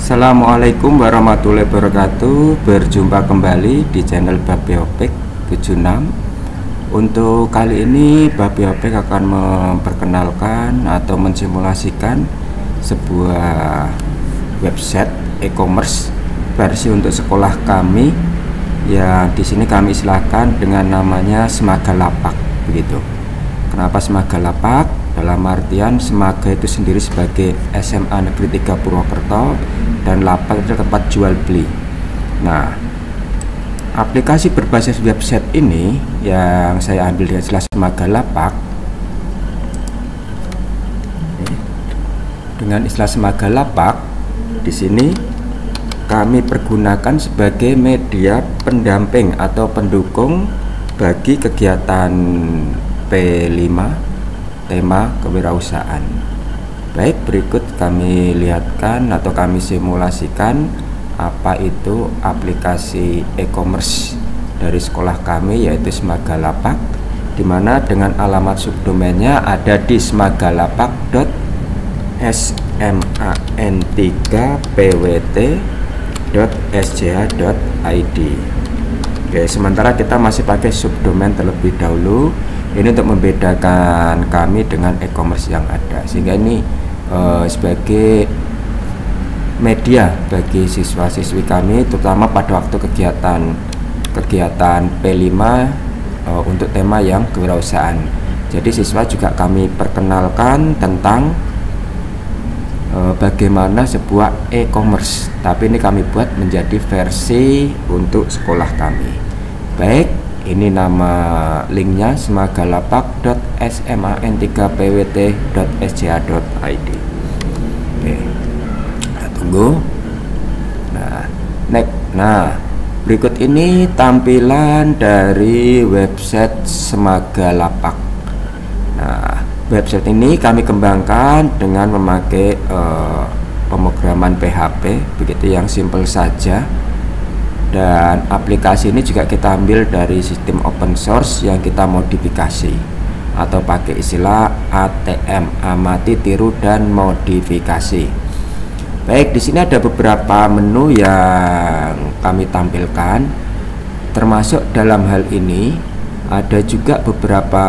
Assalamualaikum warahmatullahi wabarakatuh. Berjumpa kembali di channel Babe Opik 76. Untuk kali ini Babe Opik akan memperkenalkan atau mensimulasikan sebuah website e-commerce versi untuk sekolah kami, yang di sini kami istilahkan dengan namanya Semaga Lapak begitu. Kenapa Semaga Lapak? Dalam artian Semaga itu sendiri sebagai SMA Negeri 3 Purwokerto, dan Lapak itu tempat jual beli. Nah, aplikasi berbasis website ini yang saya ambil dari istilah Semaga Lapak. Dengan istilah Semaga Lapak, di sini kami pergunakan sebagai media pendamping atau pendukung bagi kegiatan P5 tema kewirausahaan. Baik, berikut kami lihatkan atau kami simulasikan apa itu aplikasi e-commerce dari sekolah kami, yaitu Semaga Lapak, dimana dengan alamat subdomainnya ada di smagalapak.sma3pwt.sja.id. Oke, sementara kita masih pakai subdomain terlebih dahulu. Ini untuk membedakan kami dengan e-commerce yang ada, sehingga ini sebagai media bagi siswa-siswi kami, terutama pada waktu kegiatan P5 untuk tema yang kewirausahaan. Jadi siswa juga kami perkenalkan tentang bagaimana sebuah e-commerce, tapi ini kami buat menjadi versi untuk sekolah kami. Baik, ini nama linknya smagalapak.sman3pwt.sja.id. Oke, kita tunggu. Nah, berikut ini tampilan dari website Semaga Lapak. Nah, website ini kami kembangkan dengan memakai pemrograman PHP begitu, yang simple saja. Dan aplikasi ini juga kita ambil dari sistem open source yang kita modifikasi atau pakai istilah ATM, amati, tiru, dan modifikasi. Baik, di sini ada beberapa menu yang kami tampilkan, termasuk dalam hal ini ada juga beberapa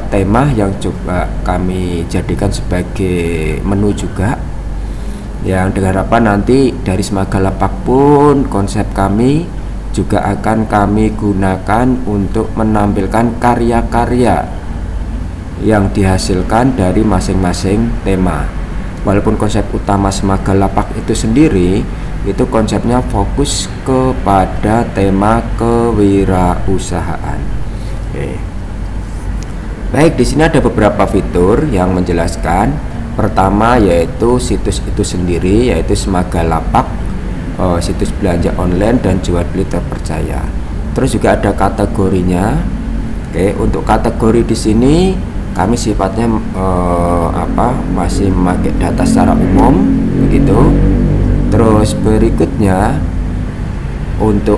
tema yang coba kami jadikan sebagai menu juga, yang dengan harapan nanti dari Semaga Lapak pun konsep kami juga akan kami gunakan untuk menampilkan karya-karya yang dihasilkan dari masing-masing tema. Walaupun konsep utama Semaga Lapak itu sendiri itu konsepnya fokus kepada tema kewirausahaan. Oke. Baik, di sini ada beberapa fitur yang menjelaskan. Pertama yaitu situs itu sendiri, yaitu Semaga Lapak, situs belanja online dan jual beli terpercaya. Terus juga ada kategorinya. Oke, untuk kategori di sini kami sifatnya masih memakai data secara umum begitu. Terus berikutnya untuk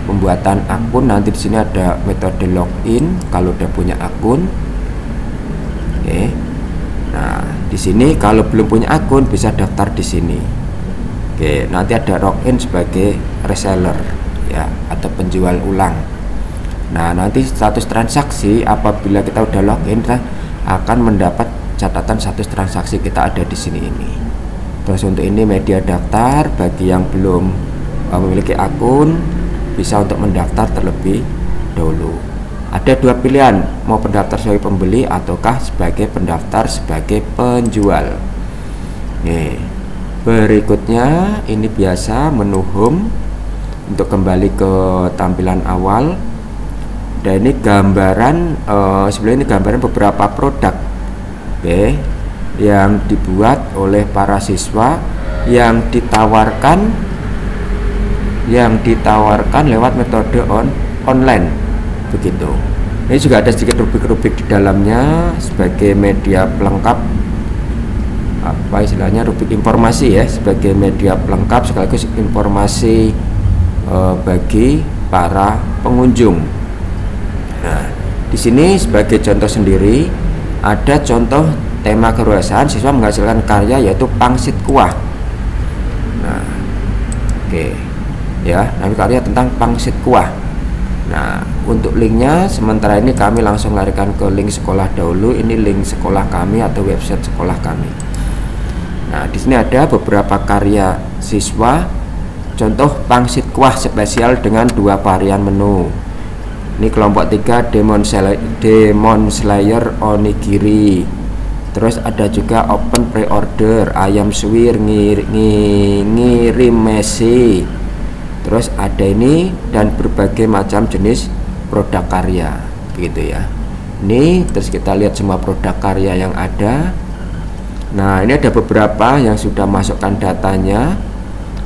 pembuatan akun, nanti di sini ada metode login kalau udah punya akun. Oke. Nah, di sini kalau belum punya akun bisa daftar di sini. Oke, nanti ada login sebagai reseller ya, atau penjual ulang. Nah, nanti status transaksi apabila kita udah login, kita akan mendapat catatan status transaksi kita ada di sini ini. Terus untuk ini media daftar bagi yang belum memiliki akun, bisa untuk mendaftar terlebih dahulu. Ada dua pilihan, mau pendaftar sebagai pembeli ataukah sebagai pendaftar sebagai penjual. Nih, berikutnya ini biasa menu home untuk kembali ke tampilan awal. Dan ini gambaran, sebenarnya ini gambaran beberapa produk yang dibuat oleh para siswa yang ditawarkan lewat metode online begitu. Ini juga ada sedikit rubrik-rubrik di dalamnya sebagai media pelengkap, istilahnya rubrik informasi ya, sebagai media pelengkap sekaligus informasi bagi para pengunjung. Nah, di sini sebagai contoh sendiri ada contoh tema kewirausahaan, siswa menghasilkan karya yaitu pangsit kuah. Nah, Oke ya, nabi karya tentang pangsit kuah. Nah, untuk linknya sementara ini kami langsung larikan ke link sekolah dahulu. Ini link sekolah kami atau website sekolah kami. Nah, di sini ada beberapa karya siswa. Contoh pangsit kuah spesial dengan 2 varian menu. Ini kelompok 3 Demon Slayer onigiri. Terus ada juga open pre-order ayam suwir ngirim Messi. Terus ada ini dan berbagai macam jenis produk karya, begitu ya. Ini terus kita lihat semua produk karya yang ada. Nah, ini ada beberapa yang sudah masukkan datanya.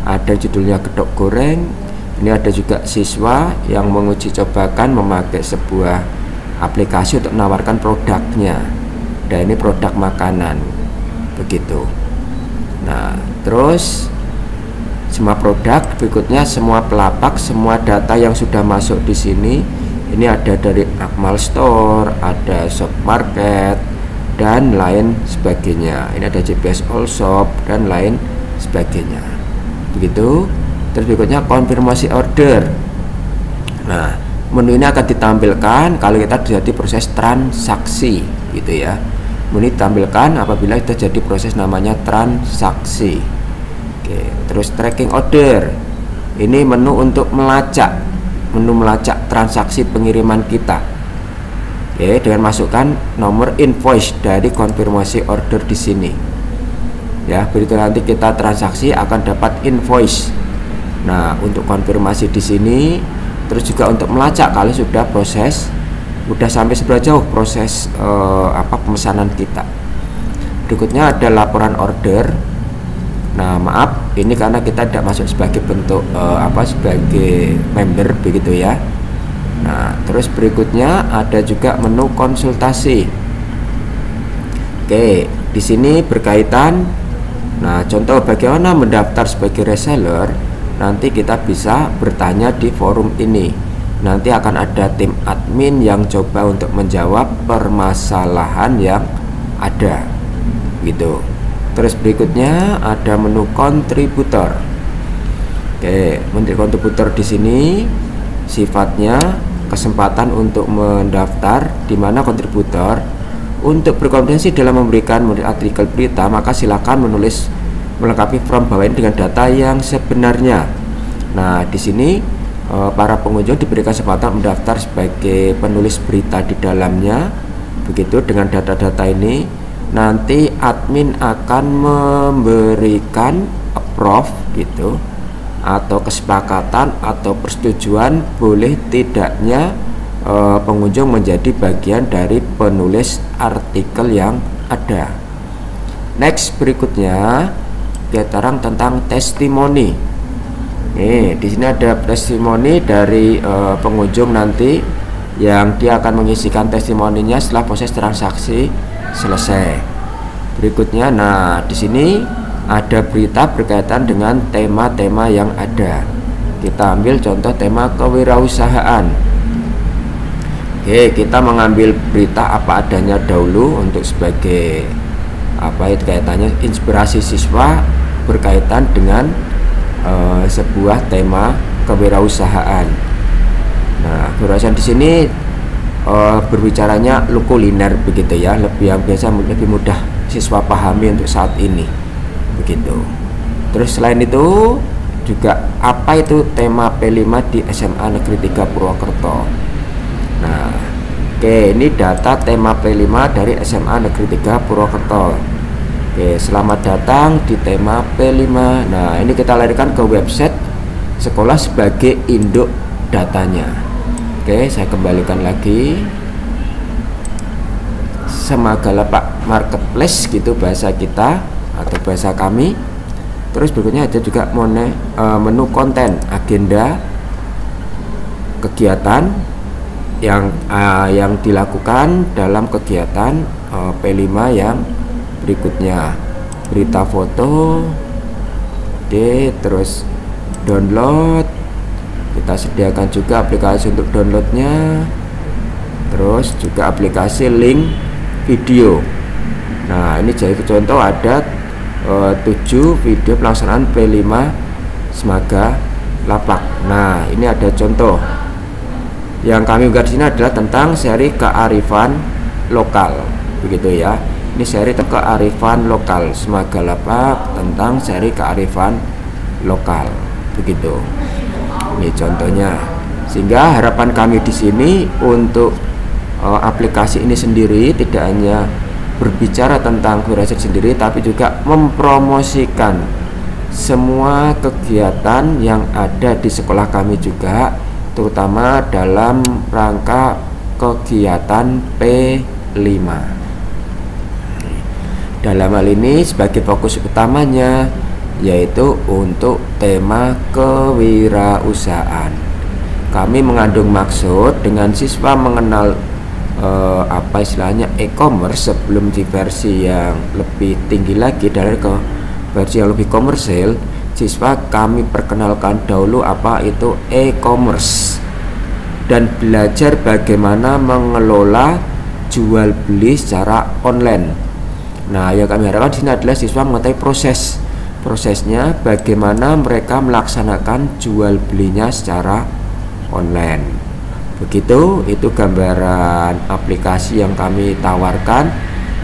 Ada judulnya gedok goreng. Ini ada juga siswa yang menguji cobakan memakai sebuah aplikasi untuk menawarkan produknya. Dan ini produk makanan, begitu. Nah, terus semua produk berikutnya, semua pelapak, semua data yang sudah masuk di sini. Ini ada dari Akmal Store, ada Shop Market dan lain sebagainya. Ini ada JPS All Shop dan lain sebagainya. Begitu. Terus berikutnya konfirmasi order. Nah, menu ini akan ditampilkan kalau kita terjadi proses transaksi, gitu ya. Menu ditampilkan apabila terjadi proses namanya transaksi. Oke, terus tracking order. Ini menu untuk melacak, transaksi pengiriman kita. Oke, dengan masukkan nomor invoice dari konfirmasi order di sini. Ya, begitu nanti kita transaksi akan dapat invoice. Nah, untuk konfirmasi di sini, terus juga untuk melacak kalau sudah proses, udah sampai seberapa jauh proses pemesanan kita. Berikutnya ada laporan order. Nah, maaf, ini karena kita tidak masuk sebagai bentuk sebagai member, begitu ya. Nah, terus berikutnya ada juga menu konsultasi. Oke, di sini berkaitan. Nah, contoh bagaimana mendaftar sebagai reseller, nanti kita bisa bertanya di forum ini. Nanti akan ada tim admin yang coba untuk menjawab permasalahan yang ada, gitu. Terus berikutnya ada menu kontributor. Oke, menu kontributor di sini sifatnya kesempatan untuk mendaftar, di mana kontributor untuk berkompetensi dalam memberikan artikel berita, maka silakan melengkapi form bawah ini dengan data yang sebenarnya. Nah, di sini para pengunjung diberikan kesempatan mendaftar sebagai penulis berita di dalamnya. Begitu, dengan data-data ini nanti admin akan memberikan approve, gitu, atau kesepakatan atau persetujuan boleh tidaknya pengunjung menjadi bagian dari penulis artikel yang ada. Next, berikutnya kita tentang testimoni. Nih, di sini ada testimoni dari pengunjung nanti yang dia akan mengisikan testimoninya setelah proses transaksi selesai. Berikutnya, nah di sini ada berita berkaitan dengan tema-tema yang ada. Kita ambil contoh tema kewirausahaan. Oke, kita mengambil berita apa adanya dahulu untuk sebagai kaitannya inspirasi siswa berkaitan dengan sebuah tema kewirausahaan. Nah, kewirausahaan di sini berbicaranya kuliner, begitu ya, lebih mudah siswa pahami untuk saat ini, begitu. Terus selain itu juga apa itu tema P5 di SMA Negeri 3 Purwokerto. Nah, oke, ini data tema P5 dari SMA Negeri 3 Purwokerto. Oke, selamat datang di tema P5. Nah, ini kita larikan ke website sekolah sebagai induk datanya. Oke, saya kembalikan lagi. Semagalapak Marketplace, gitu bahasa kita atau bahasa kami. Terus berikutnya ada juga menu konten, agenda kegiatan yang dilakukan dalam kegiatan P5 yang berikutnya. Berita foto, terus download. Kita sediakan juga aplikasi untuk downloadnya, terus juga aplikasi link video. Nah, ini jadi contoh ada 7 video pelaksanaan P5 Semaga Lapak. Nah, ini ada contoh yang kami unggah di sini adalah tentang seri kearifan lokal, begitu ya. Ini seri kearifan lokal Semaga Lapak tentang seri kearifan lokal, begitu. Ini contohnya. Sehingga harapan kami di sini untuk aplikasi ini sendiri tidak hanya berbicara tentang wirausaha sendiri, tapi juga mempromosikan semua kegiatan yang ada di sekolah kami juga, terutama dalam rangka kegiatan P5. Dalam hal ini sebagai fokus utamanya yaitu untuk tema kewirausahaan. Kami mengandung maksud dengan siswa mengenal apa istilahnya e-commerce sebelum di versi yang lebih tinggi lagi, dari ke versi yang lebih komersil. Siswa kami perkenalkan dahulu apa itu e-commerce dan belajar bagaimana mengelola jual beli secara online. Nah, yang kami harapkan di sini adalah siswa mengetahui prosesnya bagaimana mereka melaksanakan jual belinya secara online. Begitu, itu gambaran aplikasi yang kami tawarkan.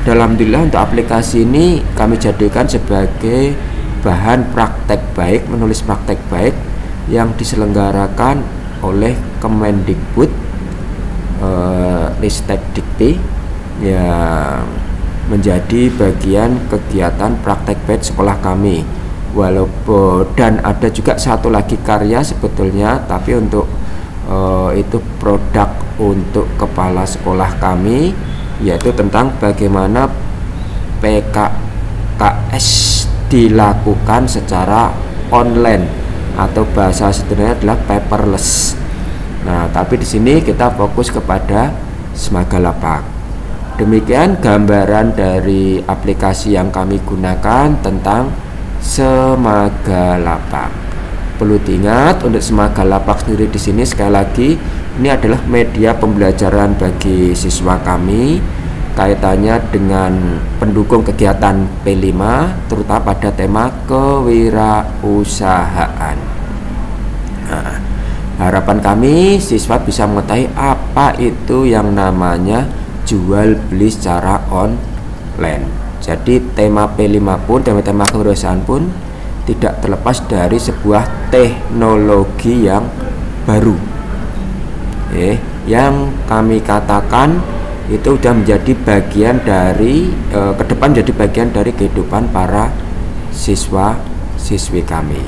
Alhamdulillah untuk aplikasi ini kami jadikan sebagai bahan praktek baik, menulis praktek baik yang diselenggarakan oleh Kemendikbud Ristek Dikti, yang menjadi bagian kegiatan praktek baik sekolah kami. Walaupun dan ada juga satu lagi karya sebetulnya, tapi untuk itu produk untuk kepala sekolah kami, yaitu tentang bagaimana PKKS dilakukan secara online atau bahasa sederhananya adalah paperless. Nah, tapi di sini kita fokus kepada Semaga Lapak. Demikian gambaran dari aplikasi yang kami gunakan tentang Semaga Lapak. Perlu diingat untuk Semaga Lapak sendiri di sini sekali lagi ini adalah media pembelajaran bagi siswa kami kaitannya dengan pendukung kegiatan P5 terutama pada tema kewirausahaan. Nah, harapan kami siswa bisa mengetahui apa itu yang namanya jual beli secara online. Jadi tema P5 pun, tema kewirausahaan pun tidak terlepas dari sebuah teknologi yang baru, yang kami katakan itu sudah menjadi bagian dari ke depan menjadi bagian dari kehidupan para siswa-siswi kami.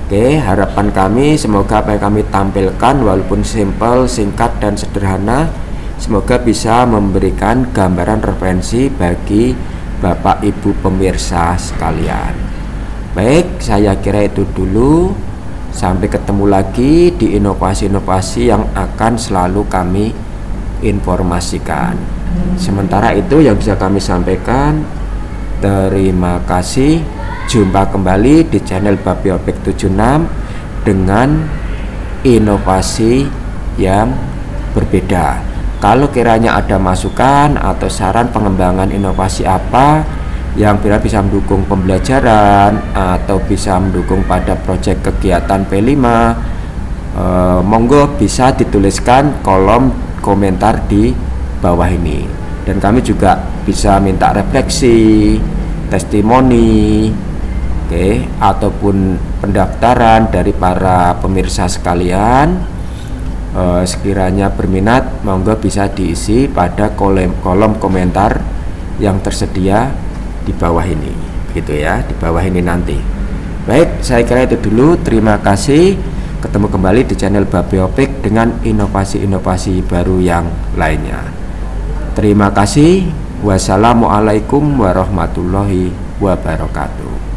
Oke, harapan kami semoga apa yang kami tampilkan walaupun simpel, singkat dan sederhana, semoga bisa memberikan gambaran referensi bagi Bapak Ibu pemirsa sekalian. Baik, saya kira itu dulu. Sampai ketemu lagi di inovasi-inovasi yang akan selalu kami informasikan. Sementara itu yang bisa kami sampaikan, terima kasih. Jumpa kembali di channel Babiopik 76 dengan inovasi yang berbeda. Kalau kiranya ada masukan atau saran pengembangan inovasi apa yang bisa mendukung pembelajaran atau bisa mendukung pada proyek kegiatan P5, monggo bisa dituliskan kolom komentar di bawah ini, dan kami juga bisa minta refleksi, testimoni, ataupun pendaftaran dari para pemirsa sekalian. Sekiranya berminat, monggo bisa diisi pada kolom komentar yang tersedia di bawah ini, gitu ya, di bawah ini nanti. Baik, saya kira itu dulu. Terima kasih. Ketemu kembali di channel Babiopik dengan inovasi-inovasi baru yang lainnya. Terima kasih. Wassalamualaikum warahmatullahi wabarakatuh.